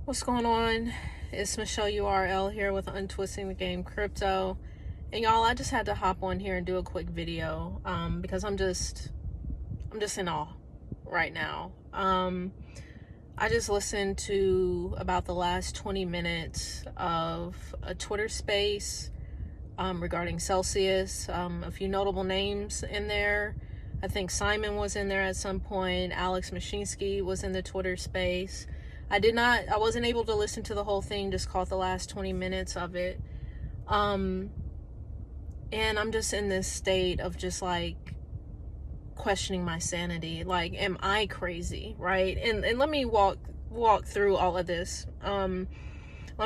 What's going on? It's Michelle URL here with Untwisting the Game Crypto. And y'all, I just had to hop on here and do a quick video because I'm just in awe right now. I just listened to about the last 20 minutes of a Twitter space regarding Celsius. A few notable names in there. I think Simon was in there at some point. Alex Mashinsky was in the Twitter space. I wasn't able to listen to the whole thing, just caught the last 20 minutes of it. And I'm just in this state of just like questioning my sanity. Like, am I crazy, right? And let me walk through all of this. Let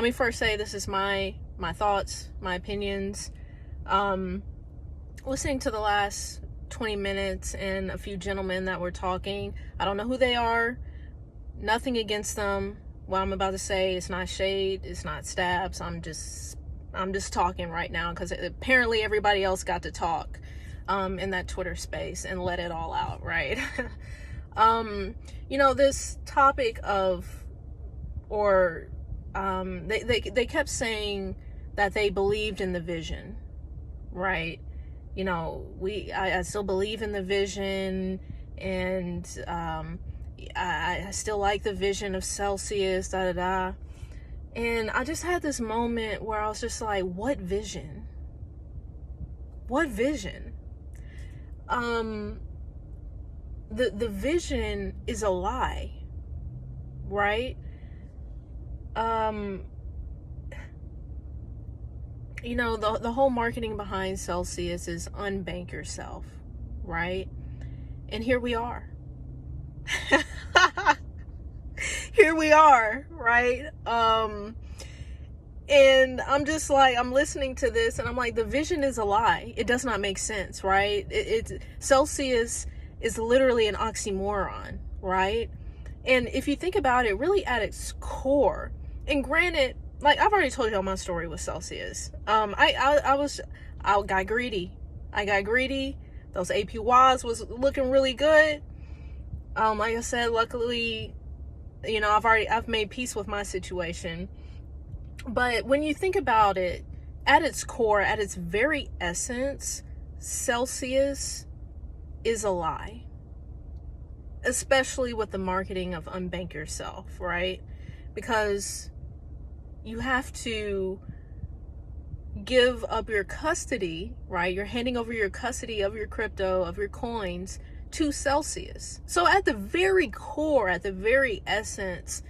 me first say this is my thoughts, my opinions. Listening to the last 20 minutes and a few gentlemen that were talking, I don't know who they are. Nothing against them. What I'm about to say, it's not shade, it's not stabs. I'm just talking right now because apparently everybody else got to talk in that Twitter space and let it all out, right? This topic of, or they kept saying that they believed in the vision, right? I still believe in the vision, and I still like the vision of Celsius, and I just had this moment where I was just like, what vision? What vision? The vision is a lie, right? The whole marketing behind Celsius is unbank yourself, right? And here we are. Here we are, right? And I'm just like, I'm listening to this and I'm like, the vision is a lie. It does not make sense, right? Celsius is literally an oxymoron, right? And if you think about it, really at its core, and granted, like I've already told y'all my story with Celsius. I got greedy. Those APYs was looking really good. Like I said, luckily, I've made peace with my situation. But when you think about it, at its core, at its very essence, Celsius is a lie. Especially with the marketing of unbank yourself, right? Because you have to give up your custody, right? You're handing over your custody of your crypto, of your coins, to Celsius. So at the very core, at the very essence,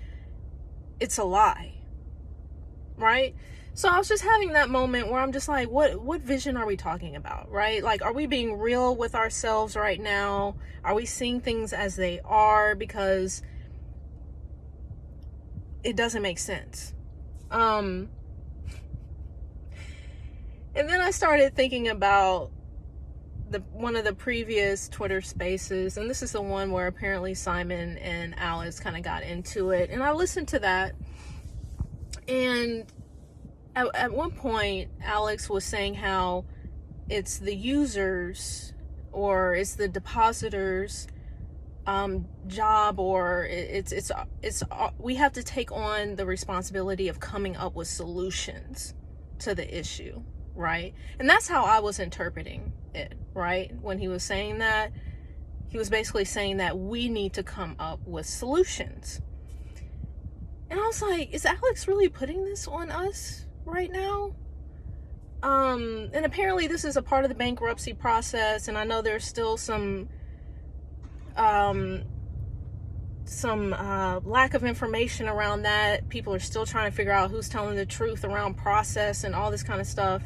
it's a lie, right? So I was just having that moment where I'm just like, what vision are we talking about, right? Like, are we being real with ourselves right now? Are we seeing things as they are? Because it doesn't make sense. And then I started thinking about one of the previous Twitter spaces, and this is the one where apparently Simon and Alex kind of got into it, and I listened to that, and at one point Alex was saying how it's the users or it's the depositors job, or it's we have to take on the responsibility of coming up with solutions to the issue, right? And that's how I was interpreting it, right? When he was saying that, he was basically saying that we need to come up with solutions. And I was like, is Alex really putting this on us right now? And apparently this is a part of the bankruptcy process, and I know there's still some lack of information around that. People are still trying to figure out who's telling the truth around process and all this kind of stuff.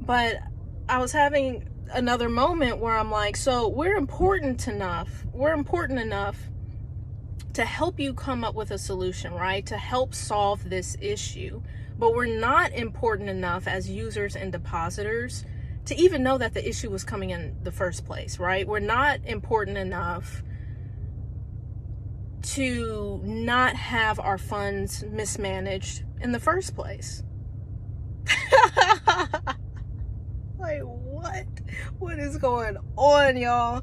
But I was having another moment where I'm like, so we're important enough to help you come up with a solution, right? To help solve this issue. But we're not important enough as users and depositors to even know that the issue was coming in the first place, right? We're not important enough to not have our funds mismanaged in the first place. Like, what? What is going on, y'all?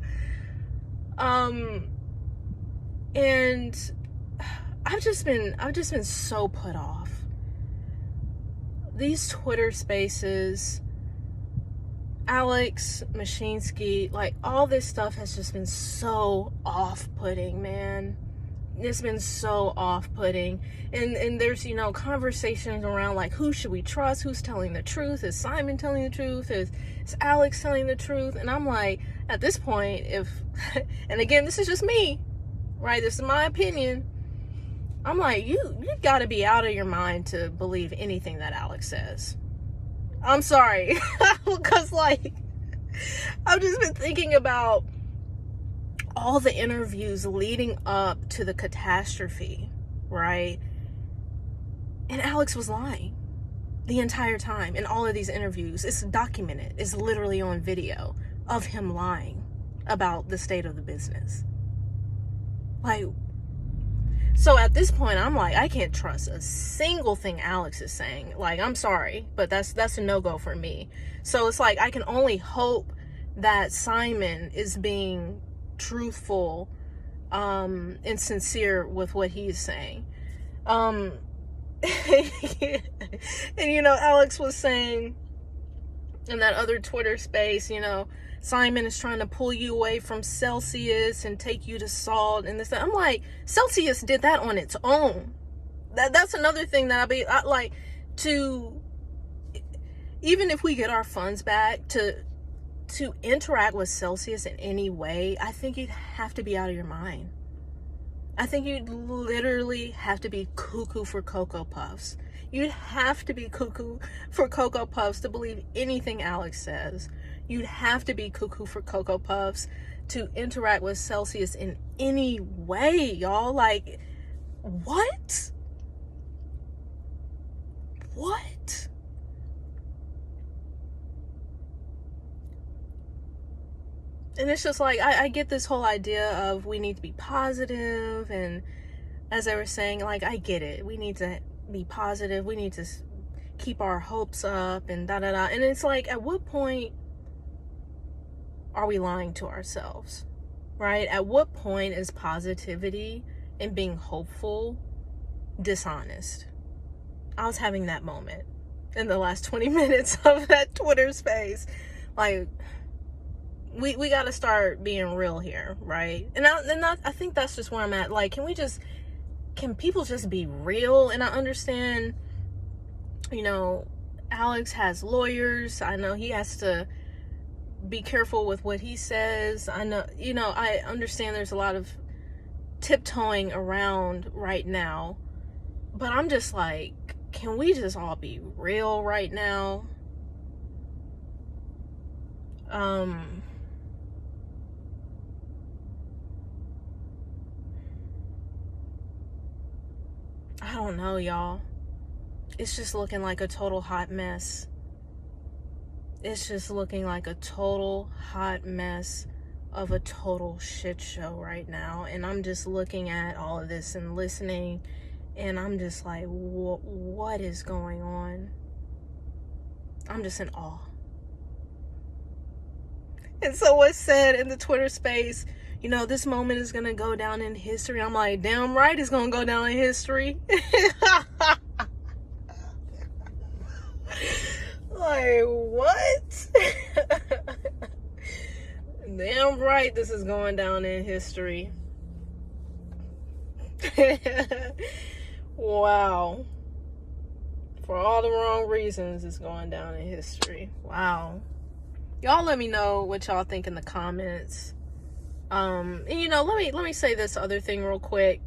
And I've just been so put off. These Twitter spaces, Alex Mashinsky, like all this stuff has just been so off-putting, man. It's been so off-putting. And there's, conversations around like, who should we trust? Who's telling the truth? Is Simon telling the truth? Is Alex telling the truth? And I'm like, at this point, and again, this is just me, right? This is my opinion. I'm like, you got to be out of your mind to believe anything that Alex says. I'm sorry. Because, like, I've just been thinking about all the interviews leading up to the catastrophe, right? And Alex was lying the entire time in all of these interviews. It's documented. It's literally on video of him lying about the state of the business. Like, so at this point, I'm like, I can't trust a single thing Alex is saying. Like, I'm sorry, but that's a no-go for me. So it's like, I can only hope that Simon is being truthful and sincere with what he's saying. And Alex was saying in that other Twitter space, Simon is trying to pull you away from Celsius and take you to Salt and this. I'm like, Celsius did that on its own. That's another thing that I like to, even if we get our funds back, to interact with Celsius in any way, I think you'd have to be out of your mind. I think you'd literally have to be cuckoo for Cocoa Puffs. You'd have to be cuckoo for Cocoa Puffs to believe anything Alex says. You'd have to be cuckoo for Cocoa Puffs to interact with Celsius in any way, y'all. Like, what? What? And it's just like, I get this whole idea of we need to be positive, and as I was saying, like, I get it. We need to be positive. We need to keep our hopes up and da-da-da. And it's like, at what point are we lying to ourselves, right? At what point is positivity and being hopeful dishonest? I was having that moment in the last 20 minutes of that Twitter space. Like, we got to start being real here, right? And I think that's just where I'm at. Like, can people just be real? And I understand, Alex has lawyers. I know he has to be careful with what he says. I know, I understand there's a lot of tiptoeing around right now, but I'm just like, can we just all be real right now? I don't know, y'all. It's just looking like a total hot mess. It's just looking like a total hot mess of a total shit show right now. And I'm just looking at all of this and listening, and I'm just like, what is going on? I'm just in awe. And so what's said in the Twitter space, this moment is going to go down in history. I'm like, damn right it's going to go down in history. Like, what? Damn right this is going down in history. Wow. For all the wrong reasons, it's going down in history. Wow. Y'all let me know what y'all think in the comments. And let me say this other thing real quick.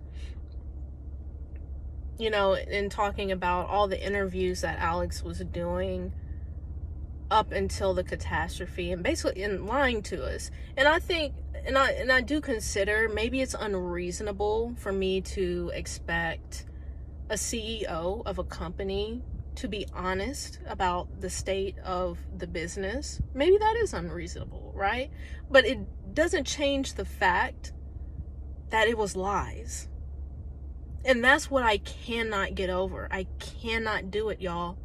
In talking about all the interviews that Alex was doing up until the catastrophe, and basically in lying to us. And I think, and I do consider, maybe it's unreasonable for me to expect a CEO of a company to be honest about the state of the business. Maybe that is unreasonable, right? But it doesn't change the fact that it was lies. And that's what I cannot get over. I cannot do it, y'all.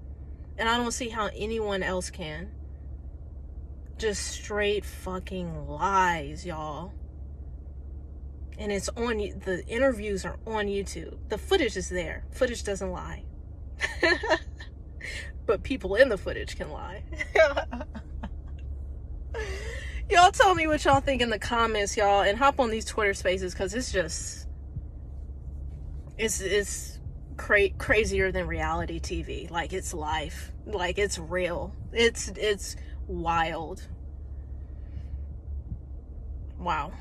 And I don't see how anyone else can. Just straight fucking lies, y'all. And it's on, the interviews are on YouTube. The footage is there. Footage doesn't lie. But people in the footage can lie. Y'all tell me what y'all think in the comments, y'all, and hop on these Twitter spaces, because it's just, it's crazier than reality TV. Like, it's life. Like, it's real. It's wild. Wow.